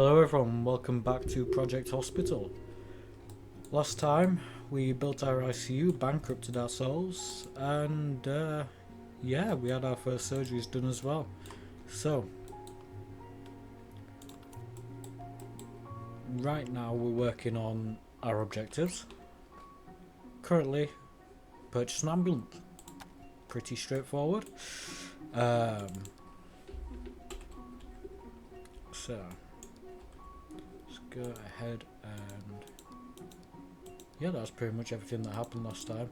Hello everyone, welcome back to Project Hospital. Last time we built our ICU, bankrupted ourselves, and yeah, we had our first surgeries done as well. So, right now we're working on our objectives. Currently, purchase an ambulance. Pretty straightforward. So, let's go ahead and yeah, that's pretty much everything that happened last time.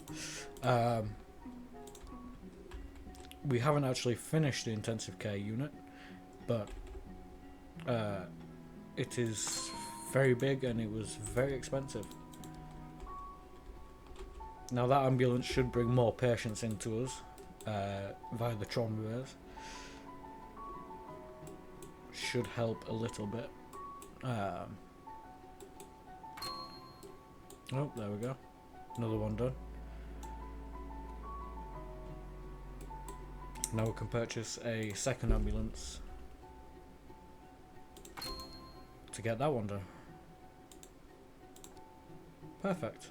We haven't actually finished the intensive care unit, but it is very big and it was very expensive. Now that ambulance should bring more patients into us via the trauma bays. Should help a little bit. Oh, there we go. Another one done. Now we can purchase a second ambulance to get that one done. Perfect.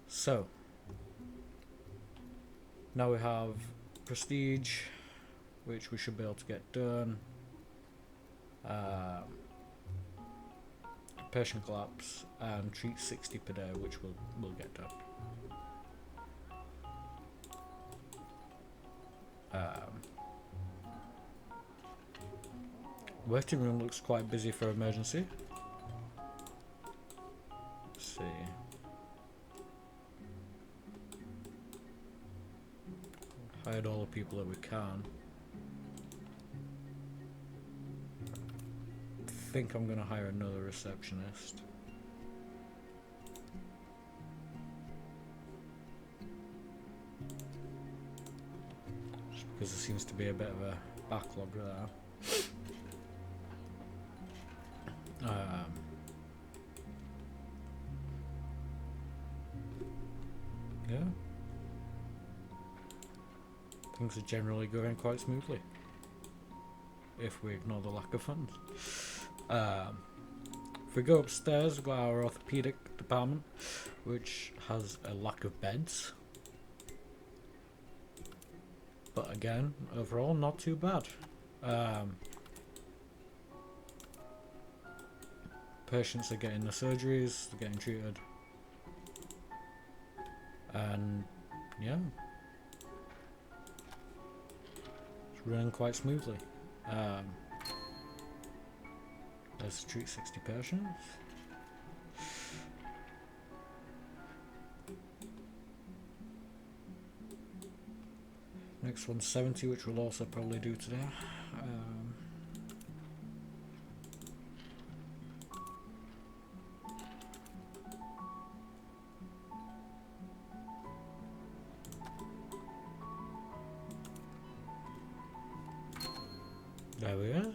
So, now we have prestige, which we should be able to get done. Patient collapse and treat 60 per day, which we'll get done. Waiting room looks quite busy for emergency. Let's see. Hired all the people that we can. I think I'm going to hire another receptionist. Just because there seems to be a bit of a backlog there. Yeah. Things are generally going quite smoothly, if we ignore the lack of funds. If we go upstairs, we've got our orthopaedic department, which has a lack of beds. But again, overall, not too bad. Patients are getting the surgeries, they're getting treated. And yeah, it's running quite smoothly. Let's treat 60 patients. Next one's 70, which we'll also probably do today. There we go.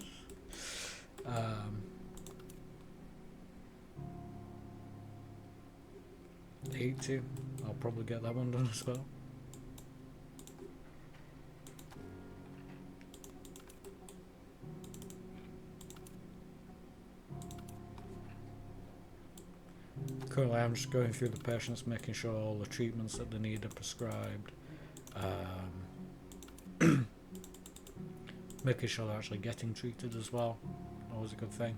80. I'll probably get that one done as well. Currently I'm just going through the patients, making sure all the treatments that they need are prescribed. Making sure they're actually getting treated as well. Always a good thing.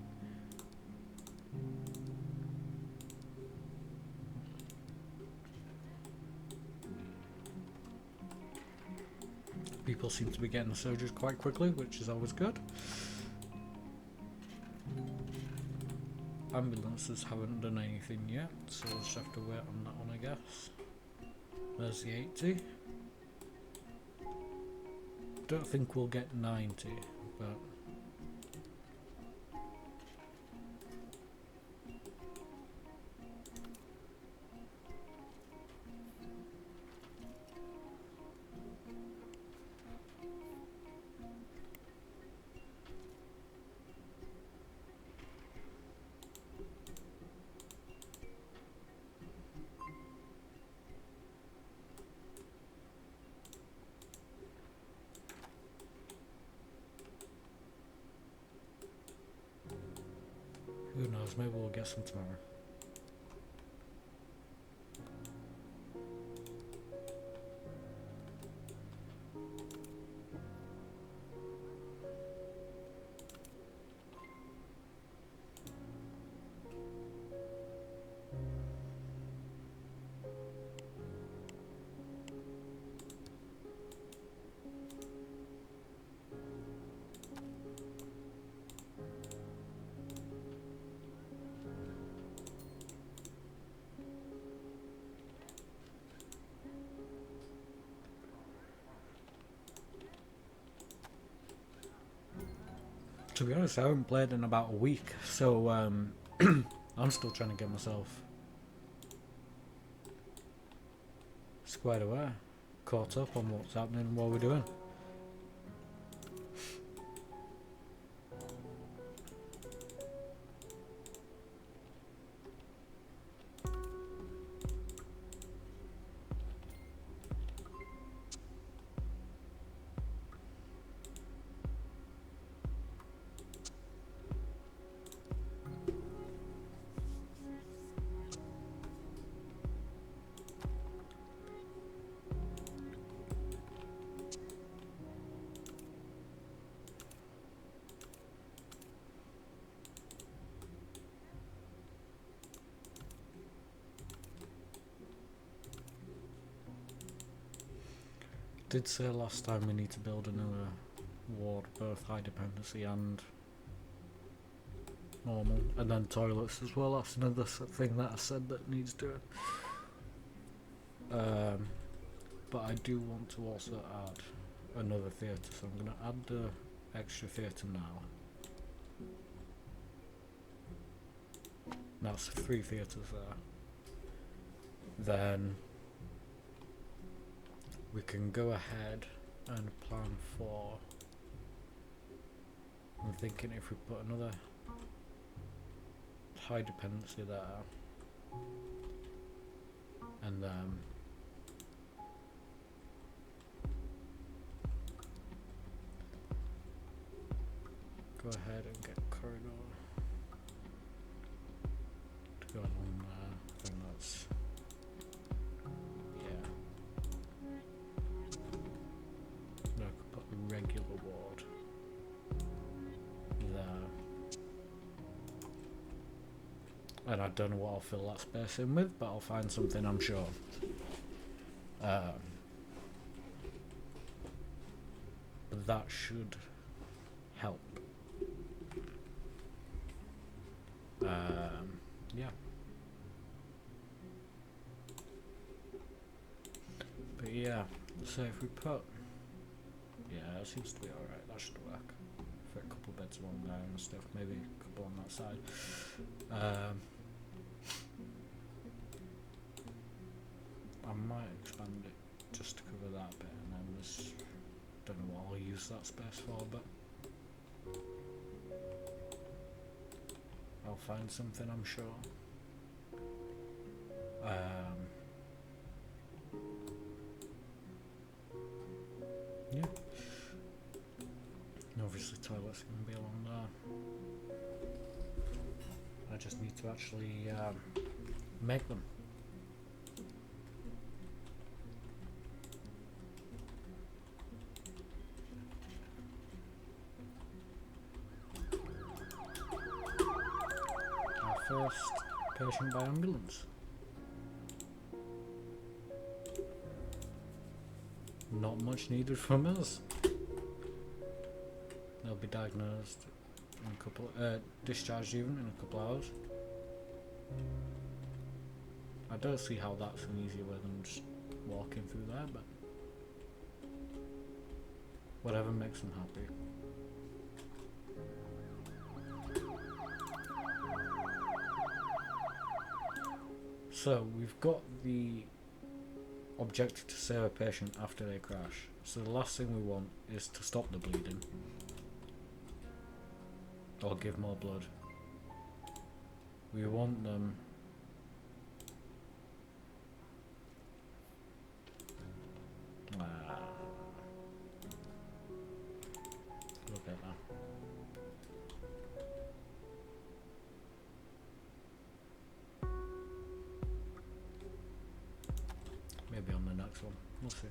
People seem to be getting the surgeries quite quickly, which is always good. Ambulances haven't done anything yet, so we'll just have to wait on that one, I guess. There's the 80. Don't think we'll get 90, but knows, maybe we'll get some tomorrow. To be honest, I haven't played in about a week, so I'm still trying to get myself squared away, caught up on what's happening and what we're doing. Did say last time we need to build another ward, both high dependency and normal, and then toilets as well. That's another thing that I said that needs doing. But I do want to also add another theatre, so I'm going to add the extra theatre now. That's 3 theatres there. Then we can go ahead and plan for, I'm thinking if we put another high dependency there, and then go ahead and get corridor to go along there. I think that's, yeah. No, I could put a regular ward there. And I don't know what I'll fill that space in with, but I'll find something, I'm sure. But that should help. Yeah. But yeah, so if we put, yeah, it seems to be alright, that should work. For a couple beds along there and stuff, maybe a couple on that side. I might expand it just to cover that bit, and then there's, don't know what I'll use that space for, but I'll find something, I'm sure. Yeah. And obviously toilets can be along there. I just need to actually make them. Our first patient by ambulance. Not much needed from us. They'll be diagnosed in a couple, discharged even in a couple hours. I don't see how that's an easier way than just walking through there, but whatever makes them happy. So we've got the objective to save a patient after they crash. So the last thing we want is to stop the bleeding or give more blood. We want them look at that. one. We'll see.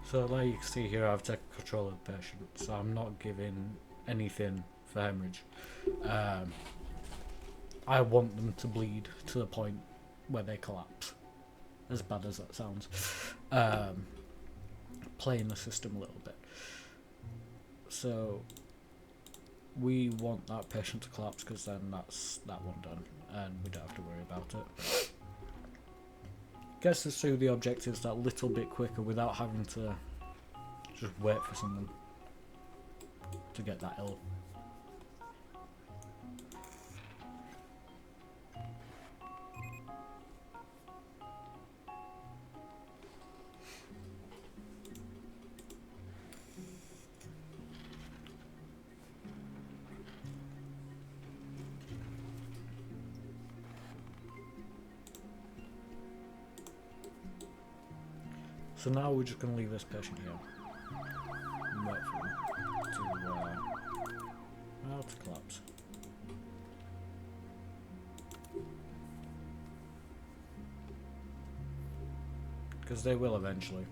So like you can see here, I've taken control of the patient, so I'm not giving anything for hemorrhage. I want them to bleed to the point where they collapse, as bad as that sounds. Playing the system a little bit. So we want that patient to collapse, because then that's that one done, and we don't have to worry about it. Gets us through the objectives that little bit quicker without having to just wait for someone to get that ill. So now we're just going to leave this patient here and wait for him to collapse. Because they will eventually.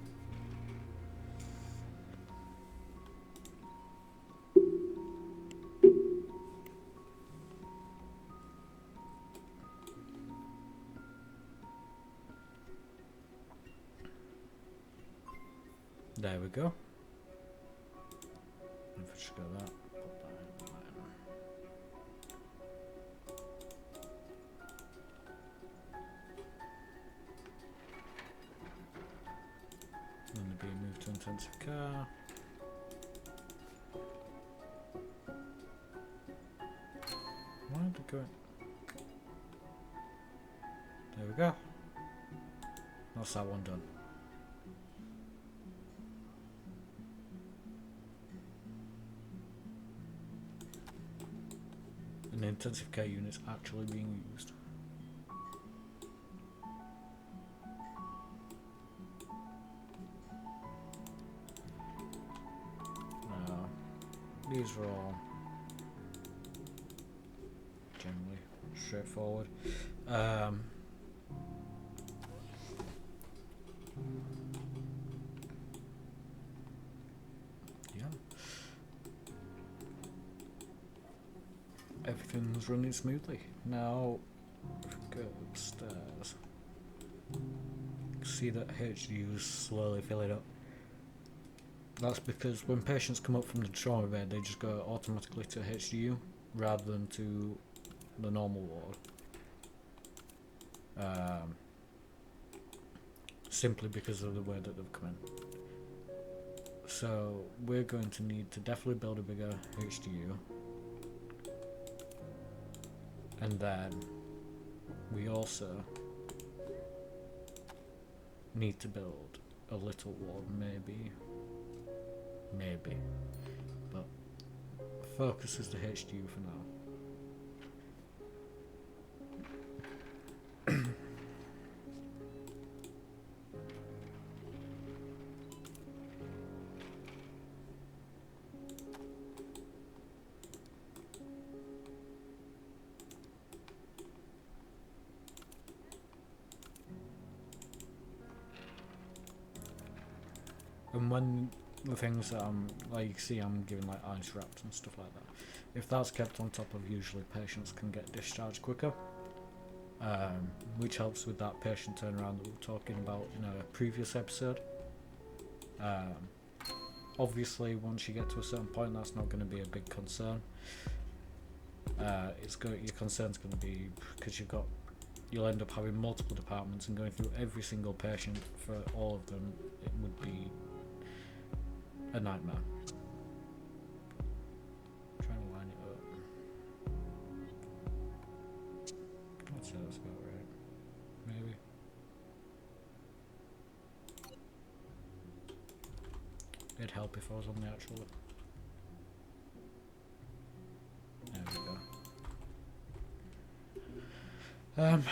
There we go. If I just go that, put that in, then they're being moved to intensive care. Why did it go? There we go. That's that one done. And the intensive care unit's actually being used. These are all generally straightforward. Yeah. Everything's running smoothly. Now, if we go upstairs, you can see that HDU is slowly filling up. That's because when patients come up from the trauma bed, they just go automatically to HDU rather than to the normal ward. Simply because of the way that they've come in. So we're going to need to definitely build a bigger HDU. And then we also need to build a little ward, maybe, but Focus is the HDU for now. And when the things that like you see, I'm giving like ice wraps and stuff like that. If that's kept on top of, usually patients can get discharged quicker, which helps with that patient turnaround that we were talking about in a previous episode. Obviously, once you get to a certain point, that's not going to be a big concern. Your concern's going to be because you'll end up having multiple departments and going through every single patient for all of them. It would be a nightmare. Trying to line it up. I'd say that's about right. Maybe. It'd help if I was on the actual. There we go.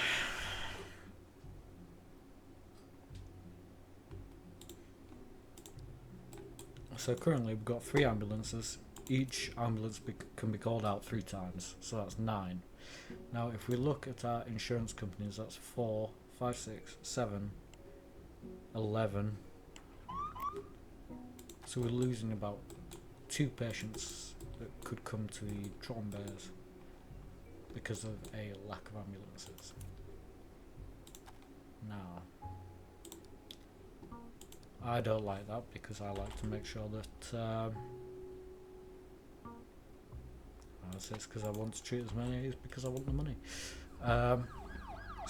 So currently we've got 3 ambulances. Each ambulance can be called out 3 times, so that's 9. Now if we look at our insurance companies, that's 4, 5, 6, 7, 11. So we're losing about 2 patients that could come to the Tron Bears because of a lack of ambulances. Now, I don't like that because I like to make sure that I say it's because I want to treat as many as because I want the money. So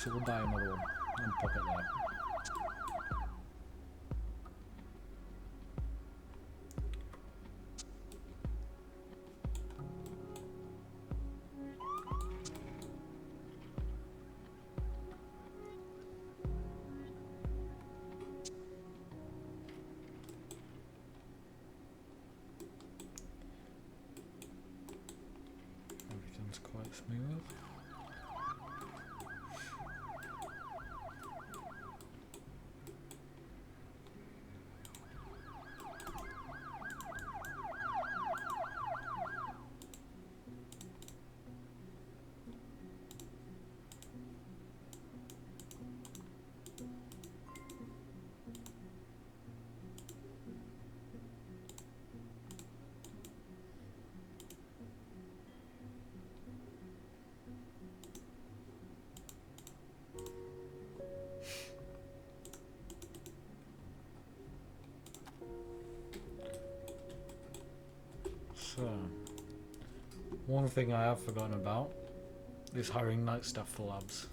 we'll buy another one and pop it there. Everything's quite smooth. So, one thing I have forgotten about is hiring night staff for labs.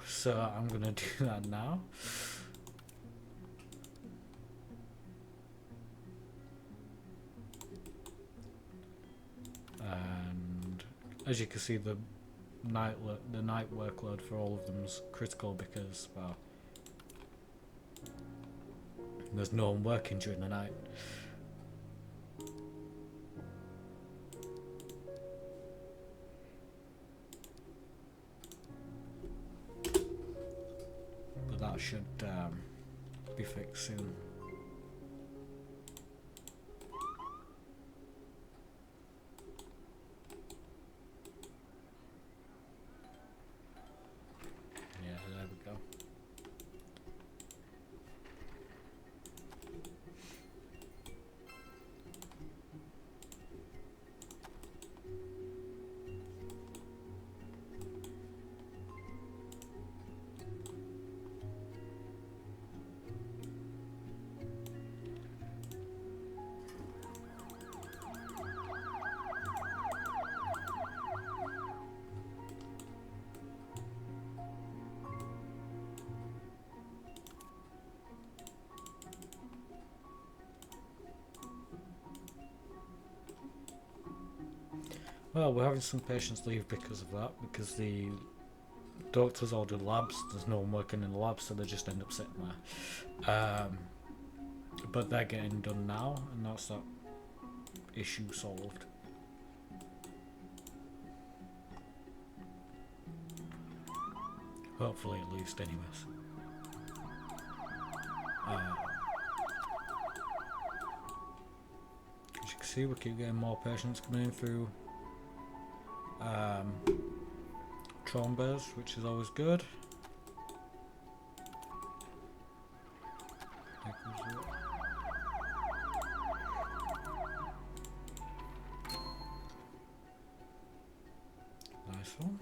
So I'm gonna do that now. And as you can see, the night workload for all of them is critical because, well, there's no one working during the night. But that should be fixed soon. Yeah, there we go. Well, we're having some patients leave because of that, because the doctors ordered labs, there's no one working in the labs, so they just end up sitting there. but they're getting done now, and that's that issue solved. Hopefully, at least, anyways. As you can see, we keep getting more patients coming in through trombas, which is always good. Nice one.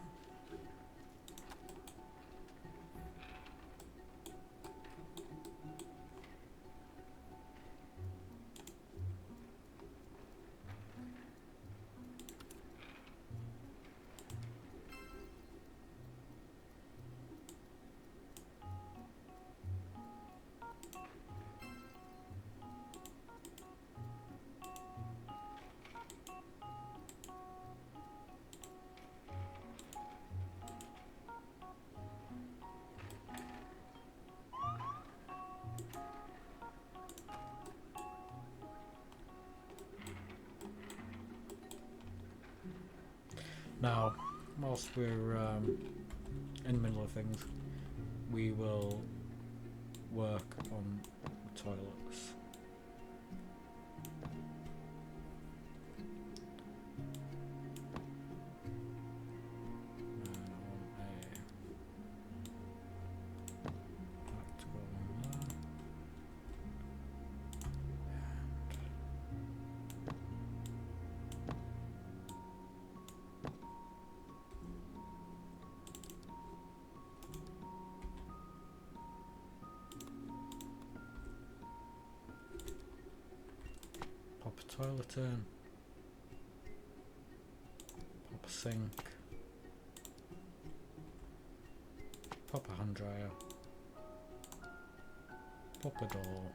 Now, whilst we're in the middle of things, we will work on the toilets. Pop a toilet in, pop a sink, pop a hand dryer, pop a door,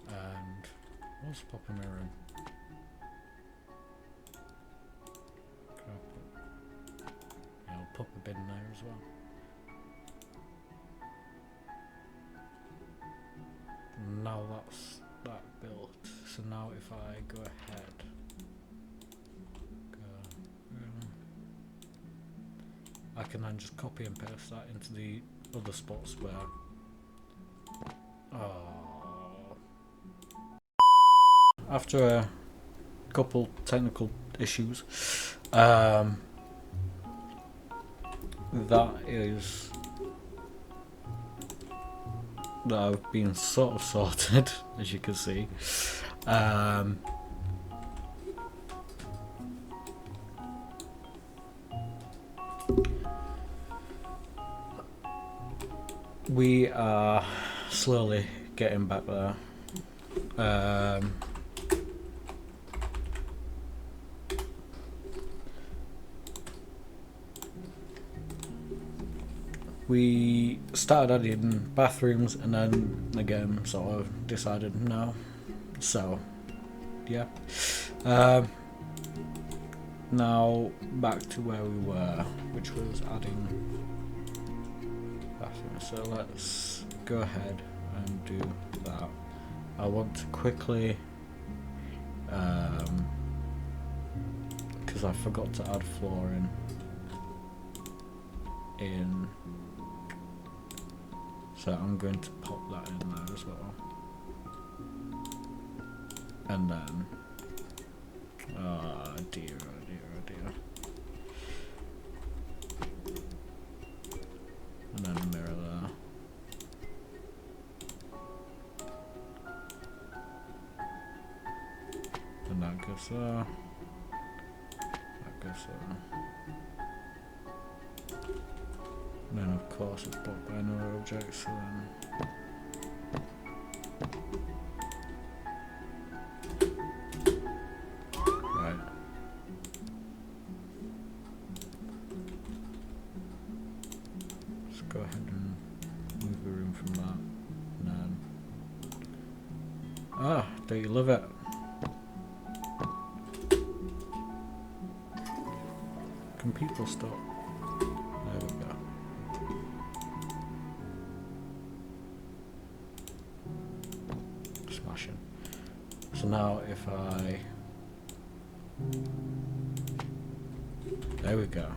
and let's pop a mirror in. Yeah, I'll pop a bin there as well. Now that's that built. So now if I go ahead, I can then just copy and paste that into the other spots where. After a couple technical issues, that have been sort of sorted, as you can see. We are slowly getting back there. We started adding bathrooms and then again sort of decided no. So yeah. Now back to where we were, which was adding bathrooms. So let's go ahead and do that. I want to quickly, because I forgot to add flooring in, so I'm going to pop that in there as well. And then, oh dear, oh dear, oh dear. And then a mirror there. And that goes there. That goes there. And then of course it's blocked by another object, so then right. Let's go ahead and move the room from that. And then don't you love it? Can people stop? There we go. So now if I... There we go.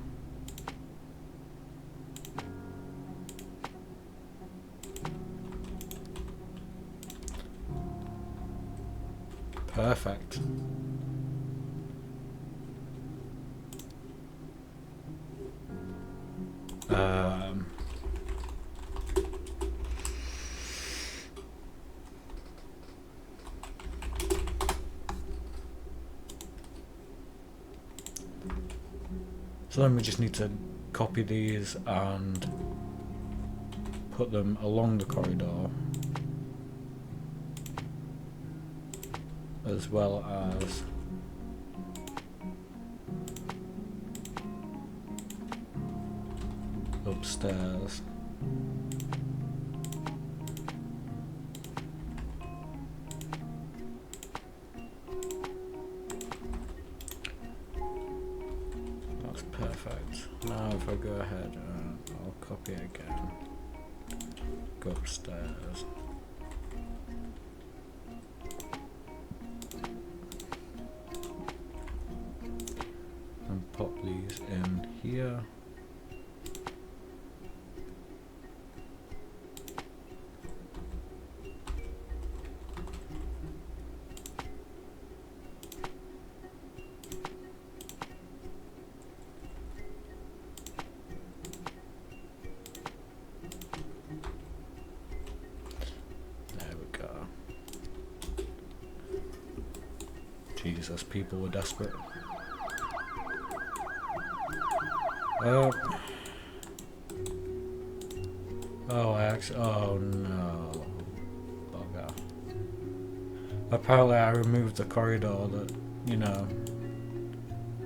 Perfect. So then we just need to copy these and put them along the corridor, as well as upstairs. That's perfect. Now if I go ahead and I'll copy it again, go upstairs. And pop these in here. Jesus, people were desperate. Oh, oh no. Bugger. Apparently I removed the corridor that, you know,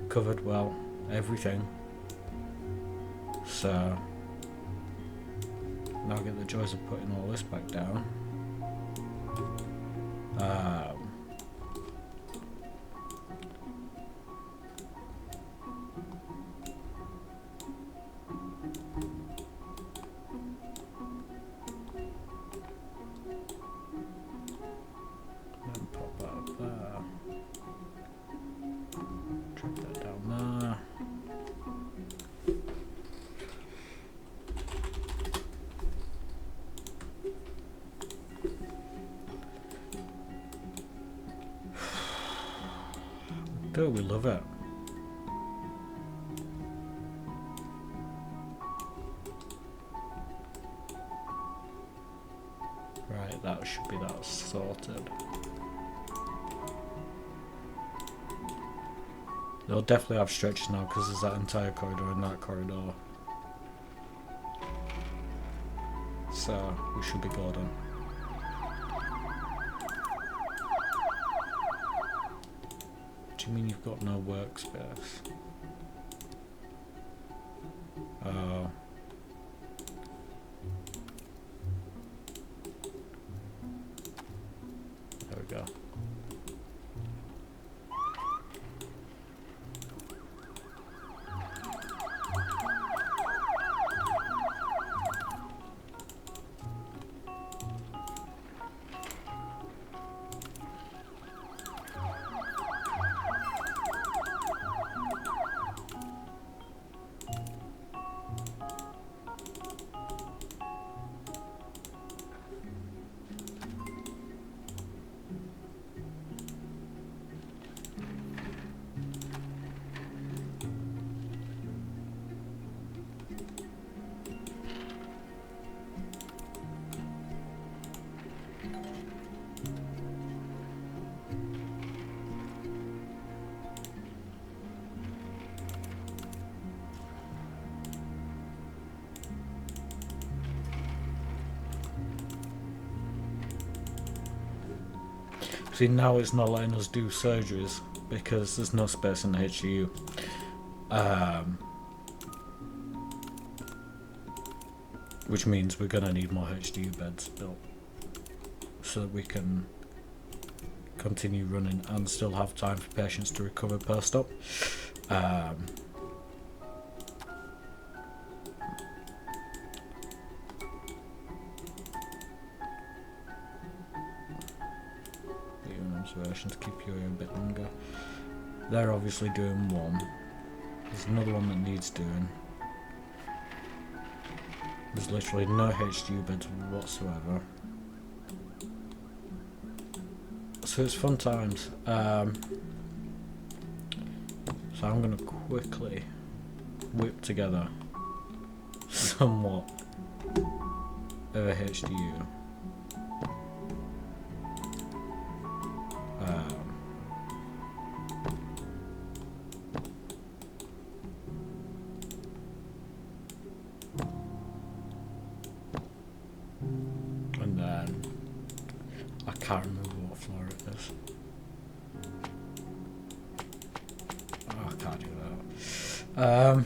covered, well, everything. So, now I get the joys of putting all this back down. Pop that up there. Drop that down there. Don't we love it? Right, that should be that sorted. They'll definitely have stretches now because there's that entire corridor and that corridor. So we should be golden. Do you mean you've got no workspace? Oh. There we go. See, now it's not letting us do surgeries because there's no space in the HDU. Which means we're going to need more HDU beds built so that we can continue running and still have time for patients to recover post-op. observation to keep you here a bit longer. They're obviously doing one. There's another one that needs doing. There's literally no HDU beds whatsoever. So it's fun times. So I'm going to quickly whip together somewhat of a HDU. And then I can't remember what floor it is. Oh, I can't do that.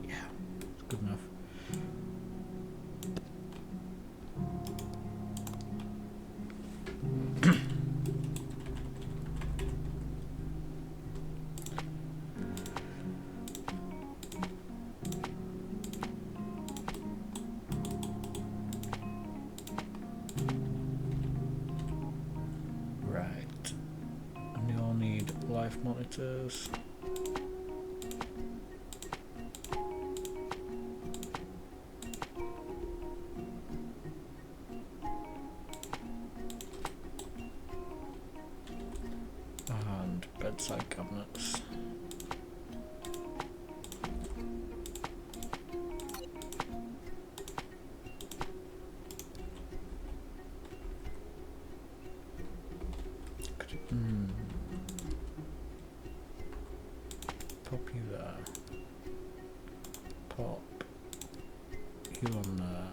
Yeah, it's good enough. Right, and you'll need life monitors. And bedside cabinets. Pop you there. Pop you on there.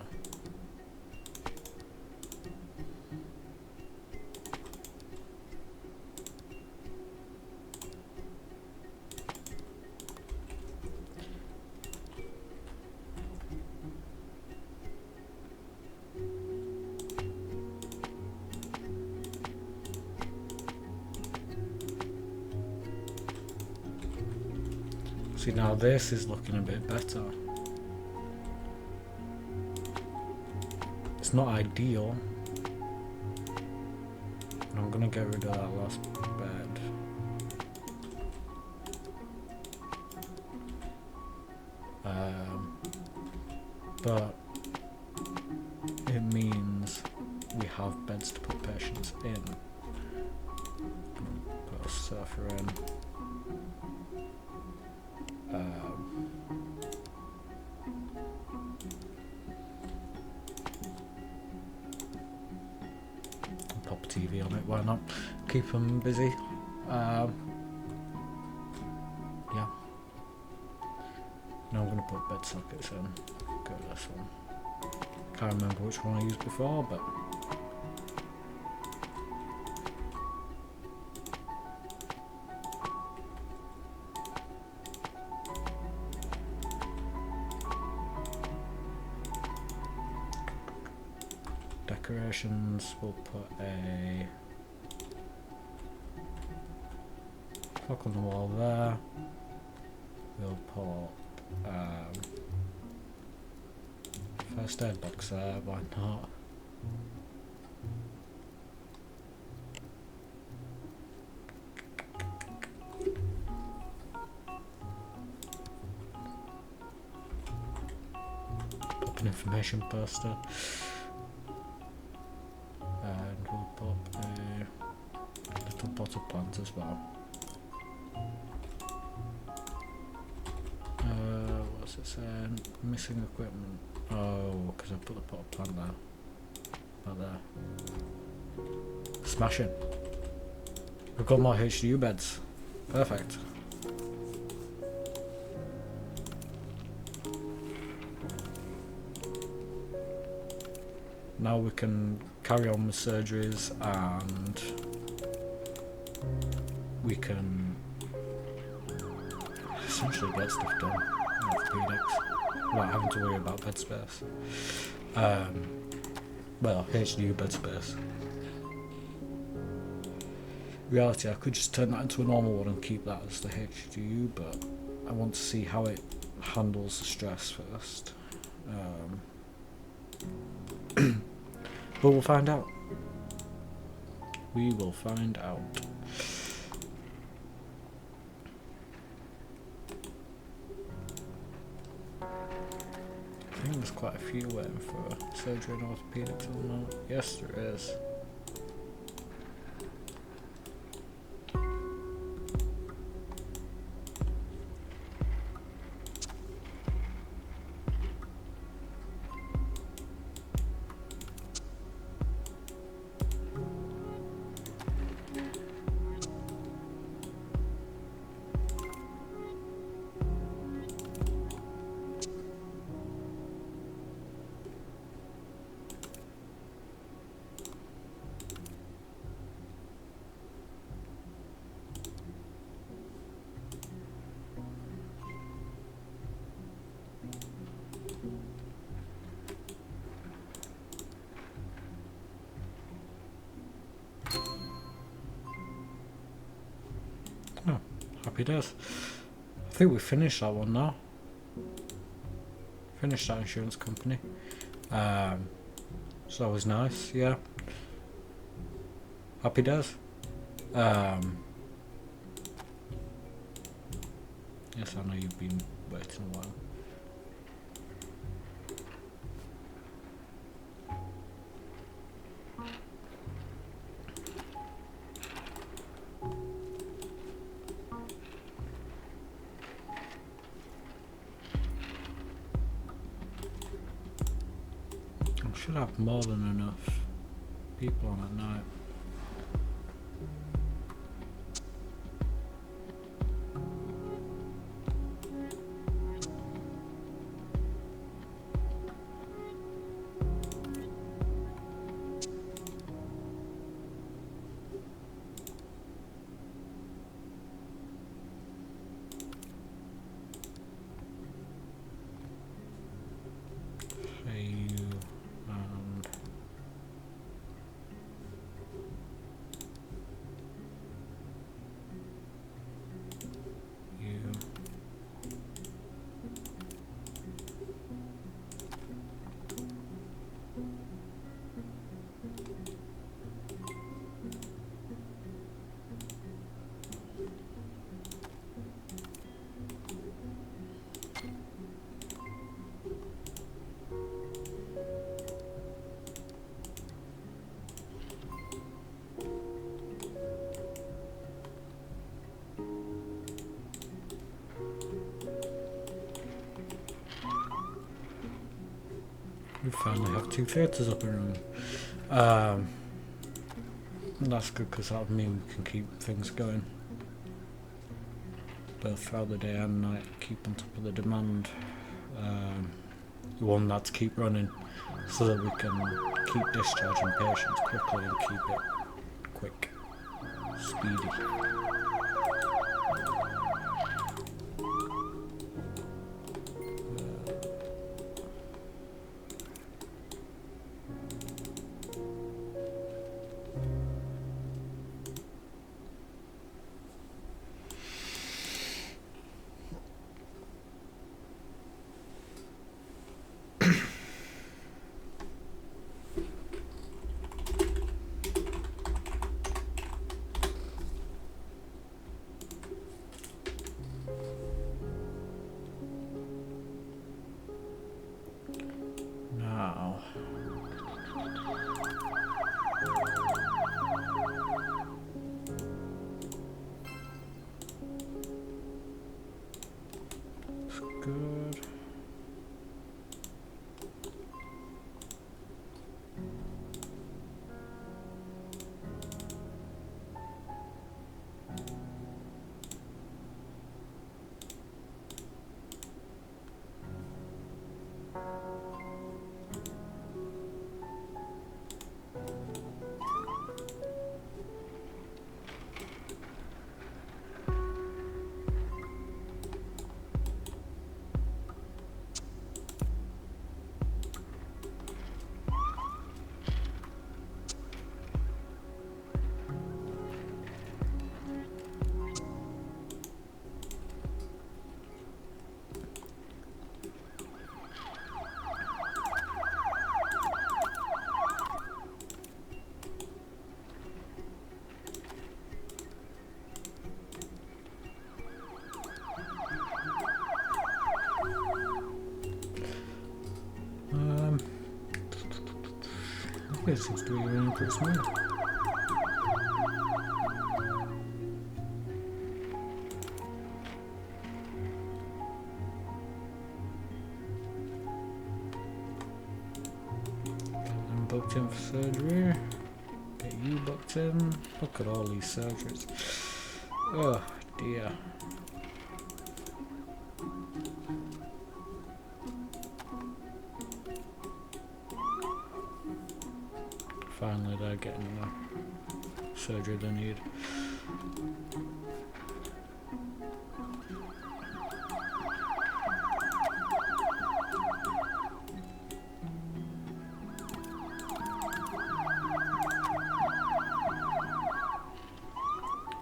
See, now this is looking a bit better. It's not ideal. And I'm gonna get rid of that last bed. But it means we have beds to put patients in. Put a sofa in. Pop a TV on it, why not? Keep them busy. Yeah. Now I'm going to put bed sockets in. Go to this one. Can't remember which one I used before, but decorations, we'll put a clock on the wall there. We'll put first aid box there, why not? Pop an information poster. And we'll pop a little pot of plant as well. What's it saying? Missing equipment. Oh, because I put the pot of plant there. About there. Smashing. We've got more HDU beds. Perfect. Now we can carry on with surgeries and we can essentially get stuff done in orthopedics without having to worry about bed space. Well, HDU bed space. Reality, I could just turn that into a normal one and keep that as the HDU, but I want to see how it handles the stress first. But we'll find out. We will find out. I think there's quite a few waiting for surgery and orthopaedics at the moment. Yes, there is. Oh, happy days. I think we finished that one now. Finished that insurance company. So that was nice, yeah. Happy days. Yes, I know you've been waiting a while. I should have more than enough people on at night. We finally have 2 theatres up and running. That's good because that'll mean we can keep things going both throughout the day and night, keep on top of the demand. We want that to keep running so that we can keep discharging patients quickly and keep it quick, speedy. It seems to be running pretty smooth. I'm booked in for surgery. Get you booked in. Look at all these surgeries. Oh dear. Finally they're getting the surgery they need.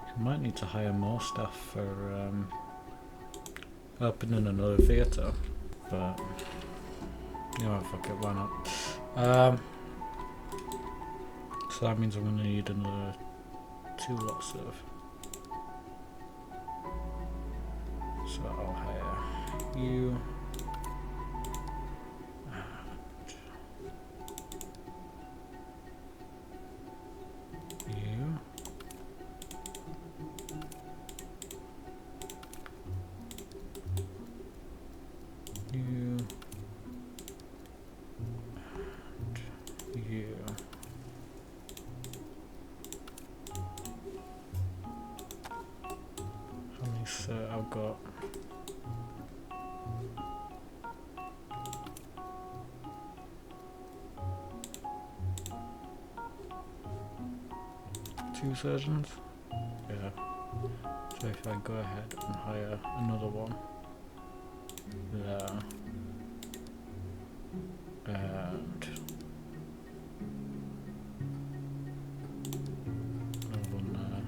You might need to hire more staff for opening another theatre, but you know, fuck it, why not? So that means I'm going to need another 2 lots of. So I'll hire you. And you. You. And you. So I've got two surgeons. Yeah. So if I go ahead and hire another one there and another one there.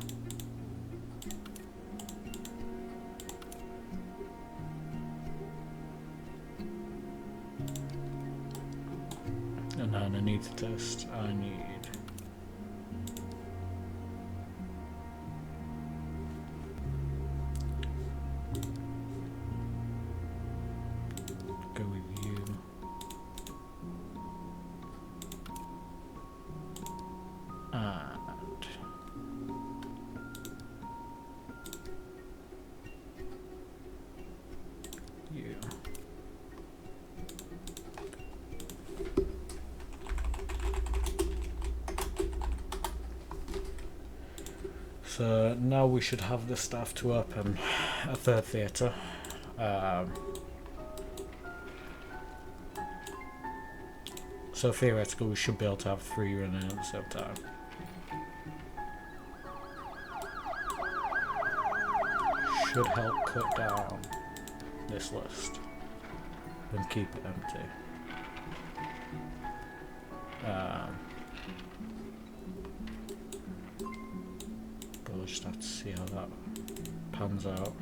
And then I need to test, I need go with you. And you. So now we should have the staff to open a third theatre. So theoretically we should be able to have 3 running at the same time. Should help cut down this list and keep it empty. But we'll just have to see how that pans out.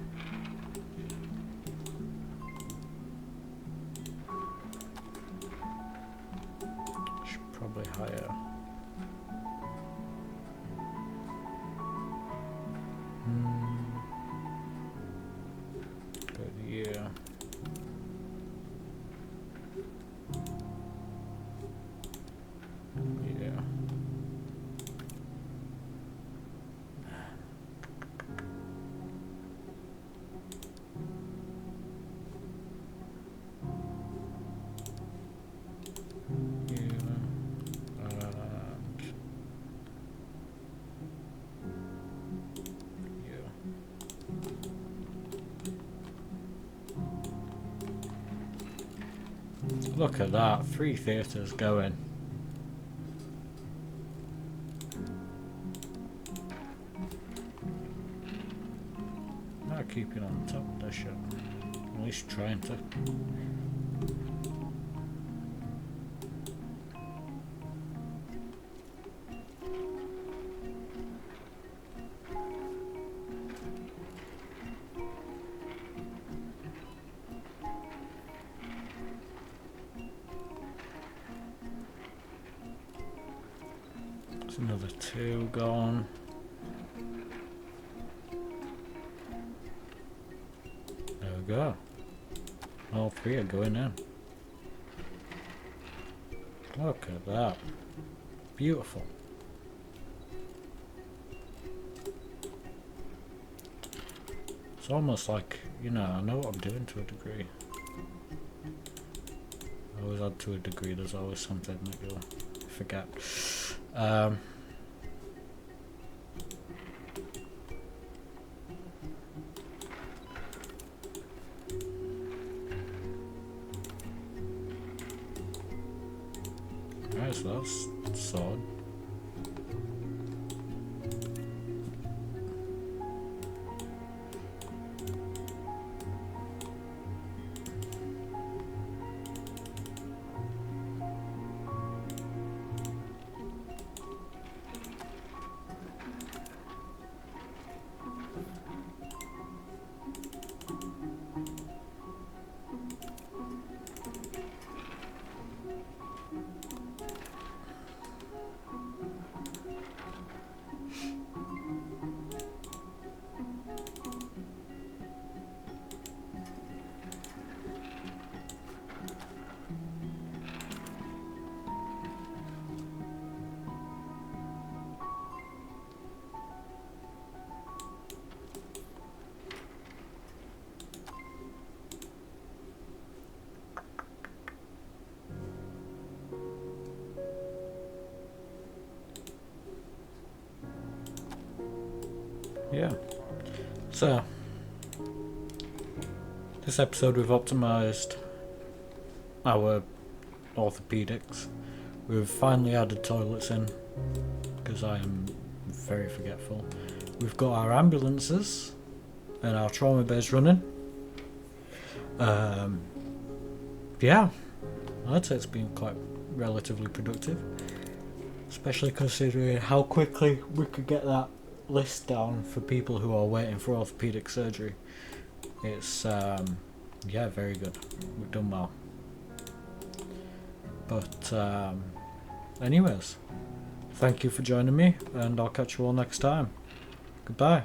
Should probably hire go to you. Yeah. Look at that, 3 theatres going. Not keeping on top of this shit. At least trying to. There's another 2 gone. There we go. All 3 are going in. Look at that. Beautiful. It's almost like, you know, I know what I'm doing to a degree. I always add to a degree, there's always something that you'll forget. Right, so that's sword. Yeah. So, this episode we've optimised our orthopaedics. We've finally added toilets in, because I am very forgetful. We've got our ambulances and our trauma base running. Yeah, I'd say it's been quite relatively productive, especially considering how quickly we could get that list down for people who are waiting for orthopaedic surgery. It's yeah, very good. We've done well. But anyways, thank you for joining me, and I'll catch you all next time. Goodbye.